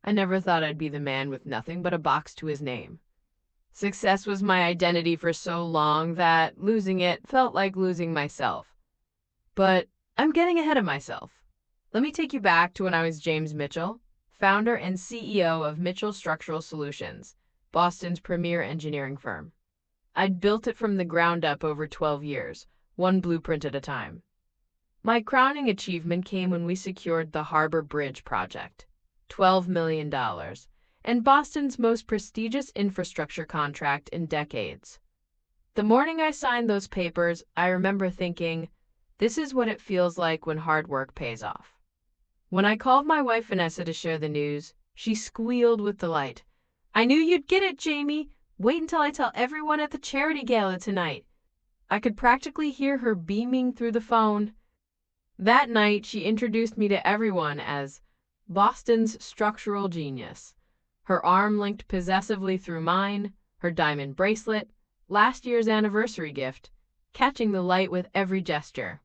I never thought I'd be the man with nothing but a box to his name. Success was my identity for so long that losing it felt like losing myself. But I'm getting ahead of myself. Let me take you back to when I was James Mitchell, founder and CEO of Mitchell Structural Solutions, Boston's premier engineering firm. I'd built it from the ground up over 12 years, one blueprint at a time. My crowning achievement came when we secured the Harbor Bridge project, $12 million, and Boston's most prestigious infrastructure contract in decades. The morning I signed those papers, I remember thinking, this is what it feels like when hard work pays off. When I called my wife Vanessa to share the news, she squealed with delight. I knew you'd get it, Jamie. Wait until I tell everyone at the charity gala tonight. I could practically hear her beaming through the phone. That night, she introduced me to everyone as Boston's structural genius. Her arm linked possessively through mine, her diamond bracelet, last year's anniversary gift, catching the light with every gesture.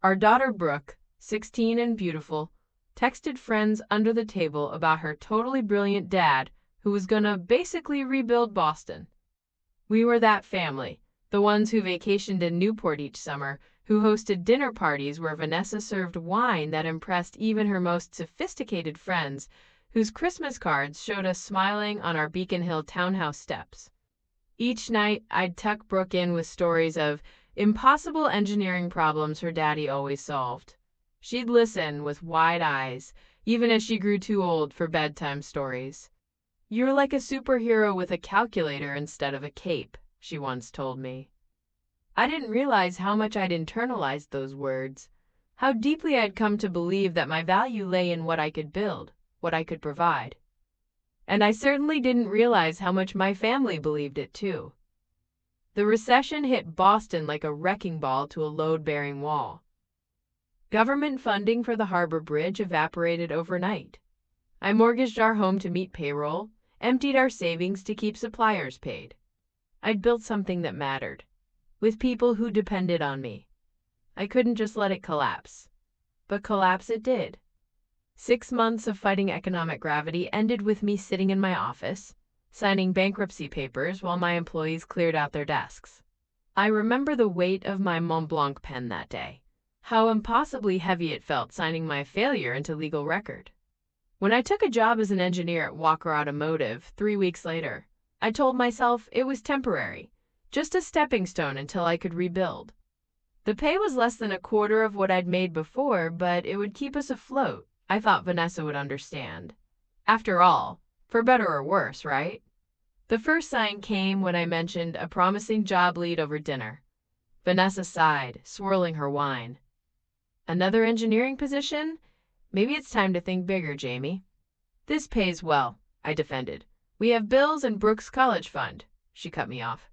Our daughter Brooke, 16 and beautiful, texted friends under the table about her totally brilliant dad who was gonna basically rebuild Boston. We were that family, the ones who vacationed in Newport each summer, who hosted dinner parties where Vanessa served wine that impressed even her most sophisticated friends, whose Christmas cards showed us smiling on our Beacon Hill townhouse steps. Each night, I'd tuck Brooke in with stories of impossible engineering problems her daddy always solved. She'd listen with wide eyes, even as she grew too old for bedtime stories. You're like a superhero with a calculator instead of a cape, she once told me. I didn't realize how much I'd internalized those words, how deeply I'd come to believe that my value lay in what I could build, what I could provide. And I certainly didn't realize how much my family believed it too. The recession hit Boston like a wrecking ball to a load-bearing wall. Government funding for the Harbor Bridge evaporated overnight. I mortgaged our home to meet payroll, emptied our savings to keep suppliers paid. I'd built something that mattered, with people who depended on me. I couldn't just let it collapse. But collapse it did. 6 months of fighting economic gravity ended with me sitting in my office, signing bankruptcy papers while my employees cleared out their desks. I remember the weight of my Mont Blanc pen that day, how impossibly heavy it felt signing my failure into legal record. When I took a job as an engineer at Walker Automotive 3 weeks later, I told myself it was temporary, just a stepping stone until I could rebuild. The pay was less than a quarter of what I'd made before, but it would keep us afloat. I thought Vanessa would understand. After all, for better or worse, right? The first sign came when I mentioned a promising job lead over dinner. Vanessa sighed, swirling her wine. Another engineering position? Maybe it's time to think bigger, Jamie. This pays well, I defended. We have bills and Brooke's college fund. She cut me off.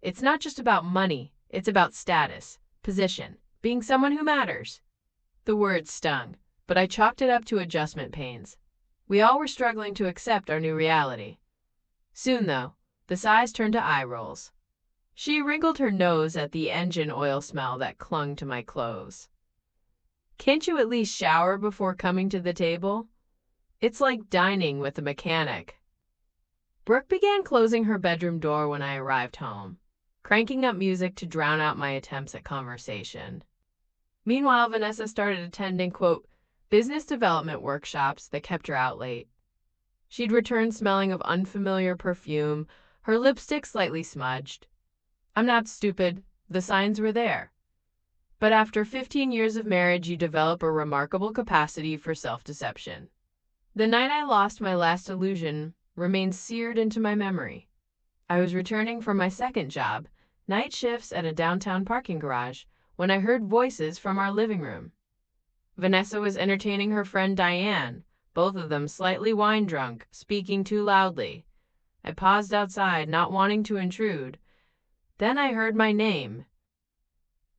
It's not just about money, it's about status, position, being someone who matters. The words stung, but I chalked it up to adjustment pains. We all were struggling to accept our new reality. Soon, though, the sighs turned to eye rolls. She wrinkled her nose at the engine oil smell that clung to my clothes. Can't you at least shower before coming to the table? It's like dining with a mechanic. Brooke began closing her bedroom door when I arrived home, cranking up music to drown out my attempts at conversation. Meanwhile, Vanessa started attending, quote, business development workshops that kept her out late. She'd returned smelling of unfamiliar perfume, her lipstick slightly smudged. I'm not stupid. The signs were there. But after 15 years of marriage, you develop a remarkable capacity for self-deception. The night I lost my last illusion remains seared into my memory. I was returning from my second job, night shifts at a downtown parking garage, when I heard voices from our living room. Vanessa was entertaining her friend Diane, both of them slightly wine drunk, speaking too loudly. I paused outside, not wanting to intrude. Then I heard my name.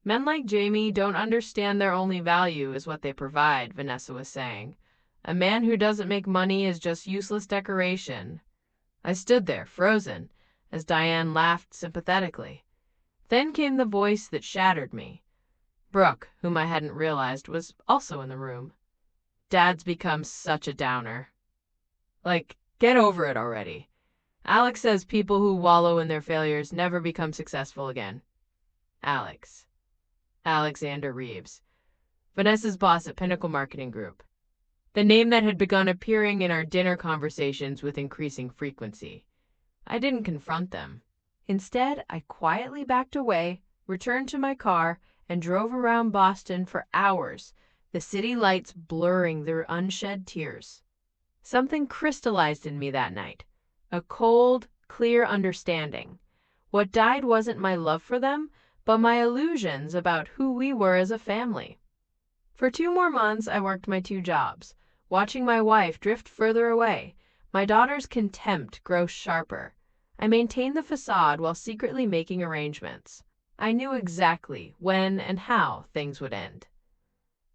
Men like Jamie don't understand their only value is what they provide, Vanessa was saying. A man who doesn't make money is just useless decoration. I stood there, frozen, as Diane laughed sympathetically. Then came the voice that shattered me. Brooke, whom I hadn't realized, was also in the room. Dad's become such a downer. Like, get over it already. Alex says people who wallow in their failures never become successful again. Alex. Alexander Reeves. Vanessa's boss at Pinnacle Marketing Group. The name that had begun appearing in our dinner conversations with increasing frequency. I didn't confront them. Instead, I quietly backed away, returned to my car, and drove around Boston for hours, the city lights blurring their unshed tears. Something crystallized in me that night. A cold, clear understanding. What died wasn't my love for them, but my illusions about who we were as a family. For 2 more months, I worked my 2 jobs, watching my wife drift further away, my daughter's contempt grow sharper. I maintained the facade while secretly making arrangements. I knew exactly when and how things would end.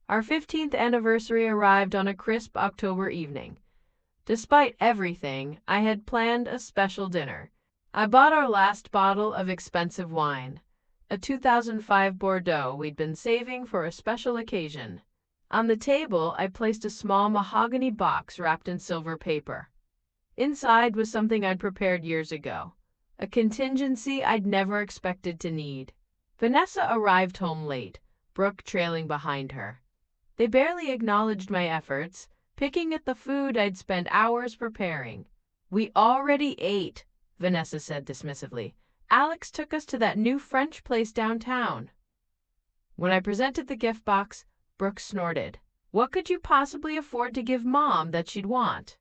Our 15th anniversary arrived on a crisp October evening. Despite everything, I had planned a special dinner. I bought our last bottle of expensive wine, a 2005 Bordeaux we'd been saving for a special occasion. On the table, I placed a small mahogany box wrapped in silver paper. Inside was something I'd prepared years ago, a contingency I'd never expected to need. Vanessa arrived home late, Brooke trailing behind her. They barely acknowledged my efforts, picking at the food I'd spent hours preparing. "We already ate," Vanessa said dismissively. "Alex took us to that new French place downtown." When I presented the gift box, Brooke snorted. What could you possibly afford to give Mom that she'd want?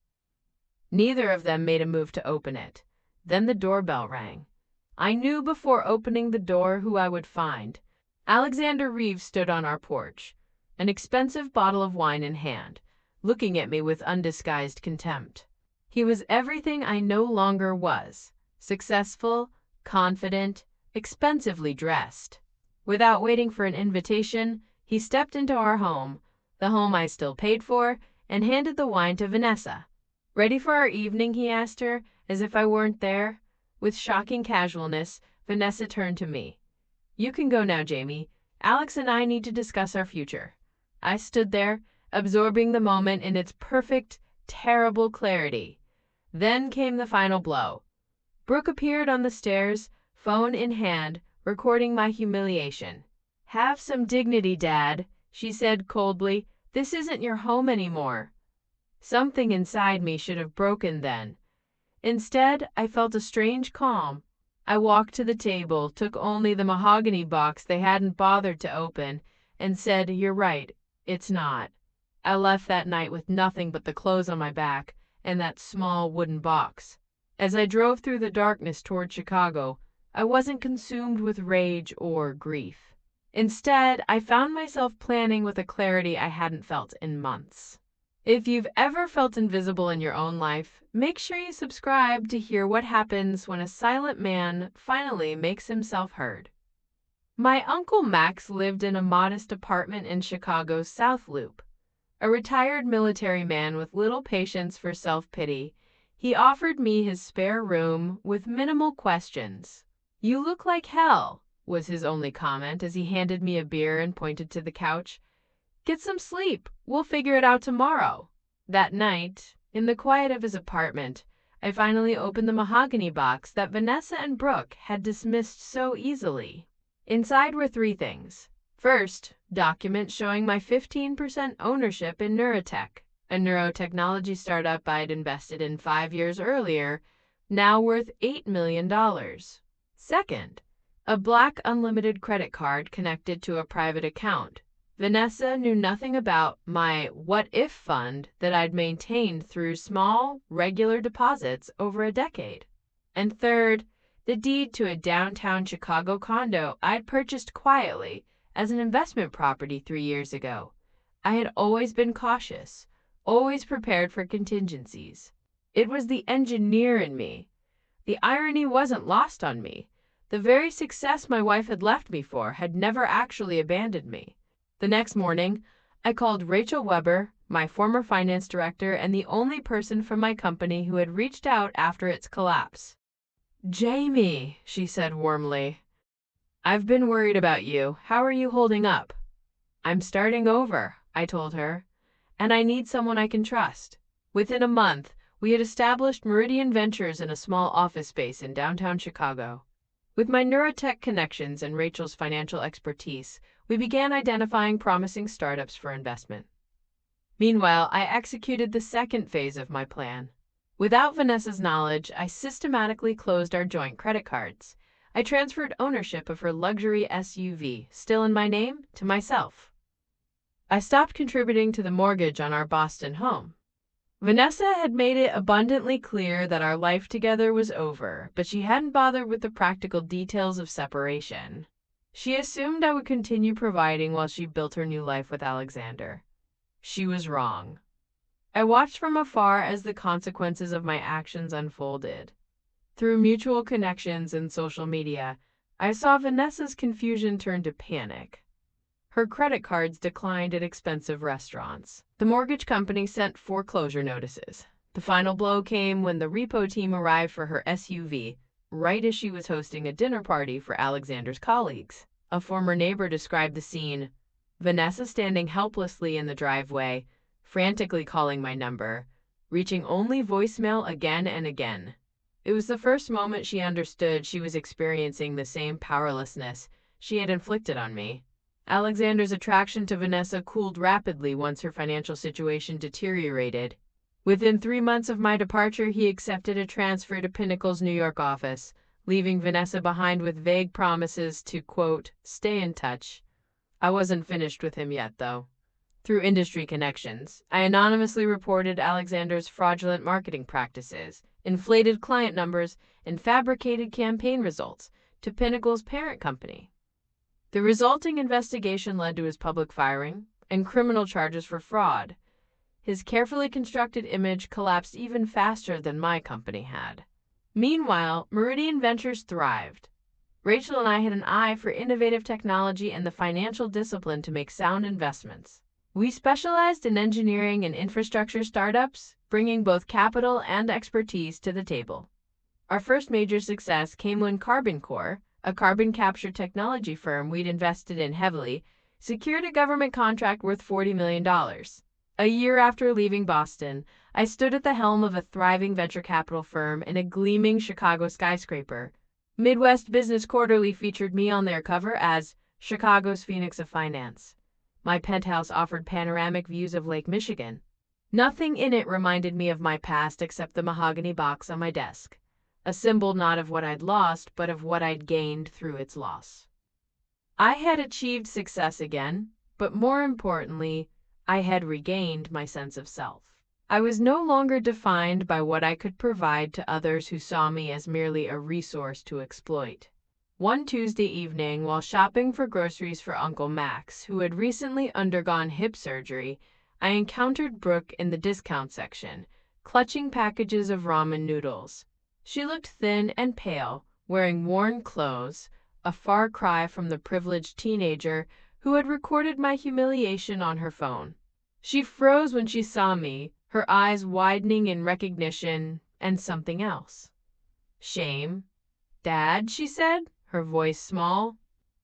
Neither of them made a move to open it. Then the doorbell rang. I knew before opening the door who I would find. Alexander Reeves stood on our porch, an expensive bottle of wine in hand, looking at me with undisguised contempt. He was everything I no longer was: successful, confident, expensively dressed. Without waiting for an invitation, he stepped into our home, the home I still paid for, and handed the wine to Vanessa. "Ready for our evening?" he asked her, as if I weren't there. With shocking casualness, Vanessa turned to me. "You can go now, Jamie. Alex and I need to discuss our future." I stood there, absorbing the moment in its perfect, terrible clarity. Then came the final blow. Brooke appeared on the stairs, phone in hand, recording my humiliation. "Have some dignity, Dad," she said coldly. "This isn't your home anymore." Something inside me should have broken then. Instead, I felt a strange calm. I walked to the table, took only the mahogany box they hadn't bothered to open, and said, "You're right, it's not." I left that night with nothing but the clothes on my back and that small wooden box. As I drove through the darkness toward Chicago, I wasn't consumed with rage or grief. Instead, I found myself planning with a clarity I hadn't felt in months. If you've ever felt invisible in your own life, make sure you subscribe to hear what happens when a silent man finally makes himself heard. My Uncle Max lived in a modest apartment in Chicago's South Loop. A retired military man with little patience for self-pity, he offered me his spare room with minimal questions. "You look like hell," was his only comment as he handed me a beer and pointed to the couch. "Get some sleep. We'll figure it out tomorrow." That night, in the quiet of his apartment, I finally opened the mahogany box that Vanessa and Brooke had dismissed so easily. Inside were 3 things. First, documents showing my 15% ownership in Neurotech, a neurotechnology startup I'd invested in 5 years earlier, now worth $8 million. Second, a black unlimited credit card connected to a private account. Vanessa knew nothing about my what if fund that I'd maintained through small, regular deposits over a decade. And third, the deed to a downtown Chicago condo I'd purchased quietly as an investment property 3 years ago. I had always been cautious, always prepared for contingencies. It was the engineer in me. The irony wasn't lost on me. The very success my wife had left me for had never actually abandoned me. The next morning, I called Rachel Weber, my former finance director and the only person from my company who had reached out after its collapse. "Jamie," she said warmly, "I've been worried about you. How are you holding up?" "I'm starting over," I told her, "and I need someone I can trust." Within a month, We had established Meridian Ventures in a small office space in downtown Chicago. With my neurotech connections and Rachel's financial expertise, we began identifying promising startups for investment. Meanwhile, I executed the second phase of my plan. Without Vanessa's knowledge, I systematically closed our joint credit cards. I transferred ownership of her luxury SUV, still in my name, to myself. I stopped contributing to the mortgage on our Boston home. Vanessa had made it abundantly clear that our life together was over, but she hadn't bothered with the practical details of separation. She assumed I would continue providing while she built her new life with Alexander. She was wrong. I watched from afar as the consequences of my actions unfolded. Through mutual connections and social media, I saw Vanessa's confusion turn to panic. Her credit cards declined at expensive restaurants. The mortgage company sent foreclosure notices. The final blow came when the repo team arrived for her SUV, right as she was hosting a dinner party for Alexander's colleagues. A former neighbor described the scene: Vanessa standing helplessly in the driveway, frantically calling my number, reaching only voicemail again and again. It was the first moment she understood she was experiencing the same powerlessness she had inflicted on me. Alexander's attraction to Vanessa cooled rapidly once her financial situation deteriorated. Within 3 months of my departure, he accepted a transfer to Pinnacle's New York office, leaving Vanessa behind with vague promises to, quote, stay in touch. I wasn't finished with him yet, though. Through industry connections, I anonymously reported Alexander's fraudulent marketing practices, inflated client numbers, and fabricated campaign results to Pinnacle's parent company. The resulting investigation led to his public firing and criminal charges for fraud. His carefully constructed image collapsed even faster than my company had. Meanwhile, Meridian Ventures thrived. Rachel and I had an eye for innovative technology and the financial discipline to make sound investments. We specialized in engineering and infrastructure startups, bringing both capital and expertise to the table. Our first major success came when Carbon Core, a carbon capture technology firm we'd invested in heavily, secured a government contract worth $40 million. A year after leaving Boston, I stood at the helm of a thriving venture capital firm in a gleaming Chicago skyscraper. Midwest Business Quarterly featured me on their cover as Chicago's Phoenix of Finance. My penthouse offered panoramic views of Lake Michigan. Nothing in it reminded me of my past except the mahogany box on my desk, a symbol not of what I'd lost, but of what I'd gained through its loss. I had achieved success again, but more importantly, I had regained my sense of self. I was no longer defined by what I could provide to others who saw me as merely a resource to exploit. One Tuesday evening, while shopping for groceries for Uncle Max, who had recently undergone hip surgery, I encountered Brooke in the discount section, clutching packages of ramen noodles. She looked thin and pale, wearing worn clothes, a far cry from the privileged teenager who had recorded my humiliation on her phone. She froze when she saw me, her eyes widening in recognition and something else. Shame. Dad, she said, her voice small.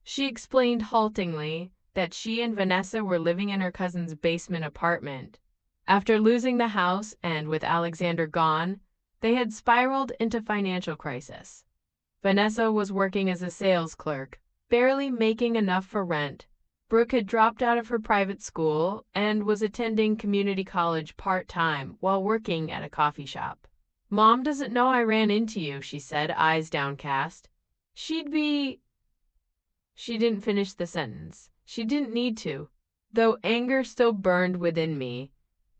She explained haltingly that she and Vanessa were living in her cousin's basement apartment. After losing the house and with Alexander gone, they had spiraled into financial crisis. Vanessa was working as a sales clerk, barely making enough for rent. Brooke had dropped out of her private school and was attending community college part-time while working at a coffee shop. Mom doesn't know I ran into you, she said, eyes downcast. She didn't finish the sentence. She didn't need to. Though anger still burned within me,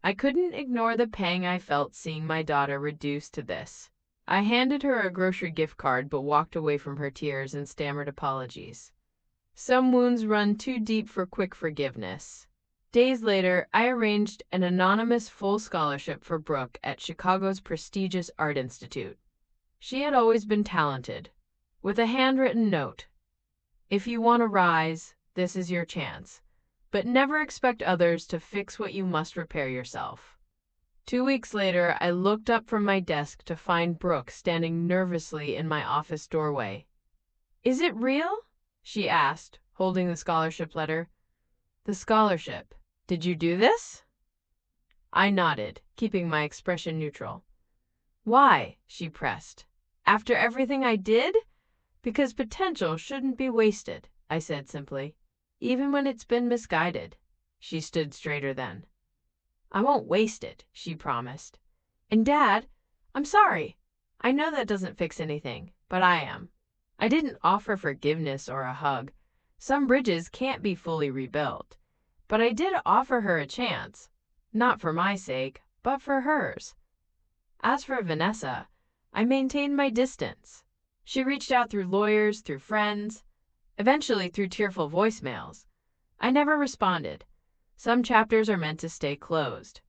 I couldn't ignore the pang I felt seeing my daughter reduced to this. I handed her a grocery gift card but walked away from her tears and stammered apologies. Some wounds run too deep for quick forgiveness. Days later, I arranged an anonymous full scholarship for Brooke at Chicago's prestigious Art Institute. She had always been talented, with a handwritten note. If you want to rise, this is your chance, but never expect others to fix what you must repair yourself. 2 weeks later, I looked up from my desk to find Brooke standing nervously in my office doorway. Is it real? She asked, holding the scholarship letter. The scholarship. Did you do this? I nodded, keeping my expression neutral. Why? She pressed. After everything I did? Because potential shouldn't be wasted, I said simply, even when it's been misguided. She stood straighter then. I won't waste it, she promised. And Dad, I'm sorry. I know that doesn't fix anything, but I am. I didn't offer forgiveness or a hug. Some bridges can't be fully rebuilt. But I did offer her a chance. Not for my sake, but for hers. As for Vanessa, I maintained my distance. She reached out through lawyers, through friends, eventually through tearful voicemails. I never responded. Some chapters are meant to stay closed.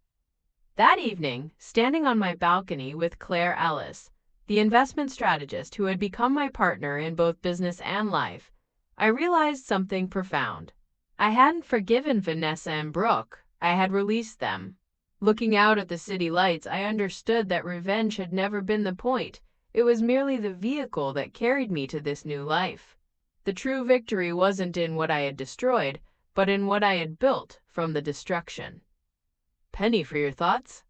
That evening, standing on my balcony with Claire Ellis, the investment strategist who had become my partner in both business and life, I realized something profound. I hadn't forgiven Vanessa and Brooke. I had released them. Looking out at the city lights, I understood that revenge had never been the point. It was merely the vehicle that carried me to this new life. The true victory wasn't in what I had destroyed, but in what I had built from the destruction. Penny, for your thoughts?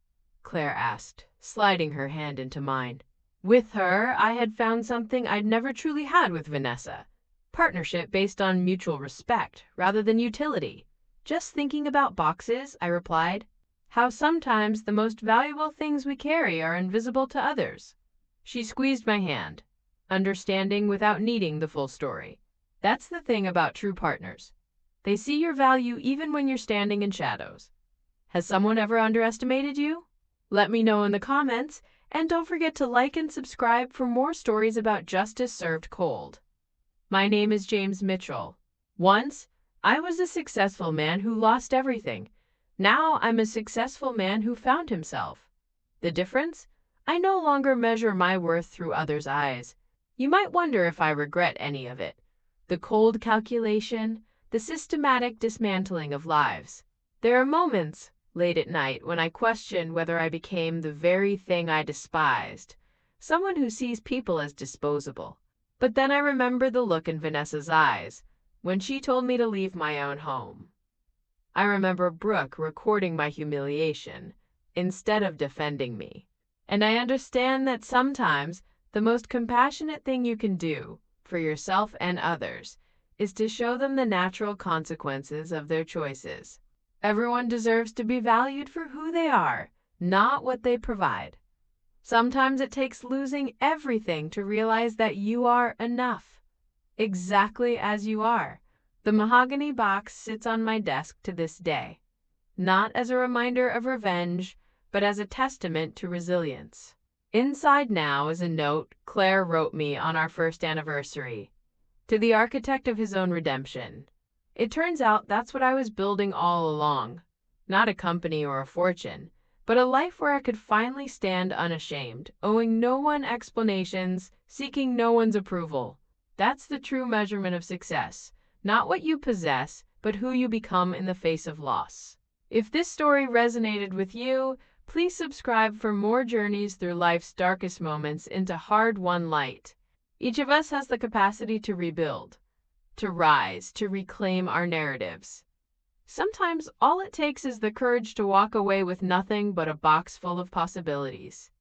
Claire asked, sliding her hand into mine. With her, I had found something I'd never truly had with Vanessa. Partnership based on mutual respect rather than utility. Just thinking about boxes, I replied. How sometimes the most valuable things we carry are invisible to others. She squeezed my hand, understanding without needing the full story. That's the thing about true partners. They see your value even when you're standing in shadows. Has someone ever underestimated you? Let me know in the comments, and don't forget to like and subscribe for more stories about justice served cold. My name is James Mitchell. Once, I was a successful man who lost everything. Now I'm a successful man who found himself. The difference? I no longer measure my worth through others' eyes. You might wonder if I regret any of it. The cold calculation, the systematic dismantling of lives. There are moments, late at night, when I question whether I became the very thing I despised, someone who sees people as disposable. But then I remember the look in Vanessa's eyes when she told me to leave my own home. I remember Brooke recording my humiliation instead of defending me. And I understand that sometimes the most compassionate thing you can do for yourself and others is to show them the natural consequences of their choices. Everyone deserves to be valued for who they are, not what they provide. Sometimes it takes losing everything to realize that you are enough, exactly as you are. The mahogany box sits on my desk to this day, not as a reminder of revenge, but as a testament to resilience. Inside now is a note Claire wrote me on our first anniversary, to the architect of his own redemption. It turns out that's what I was building all along. Not a company or a fortune, but a life where I could finally stand unashamed, owing no one explanations, seeking no one's approval. That's the true measurement of success. Not what you possess, but who you become in the face of loss. If this story resonated with you, please subscribe for more journeys through life's darkest moments into hard-won light. Each of us has the capacity to rebuild, to rise, to reclaim our narratives. Sometimes all it takes is the courage to walk away with nothing but a box full of possibilities.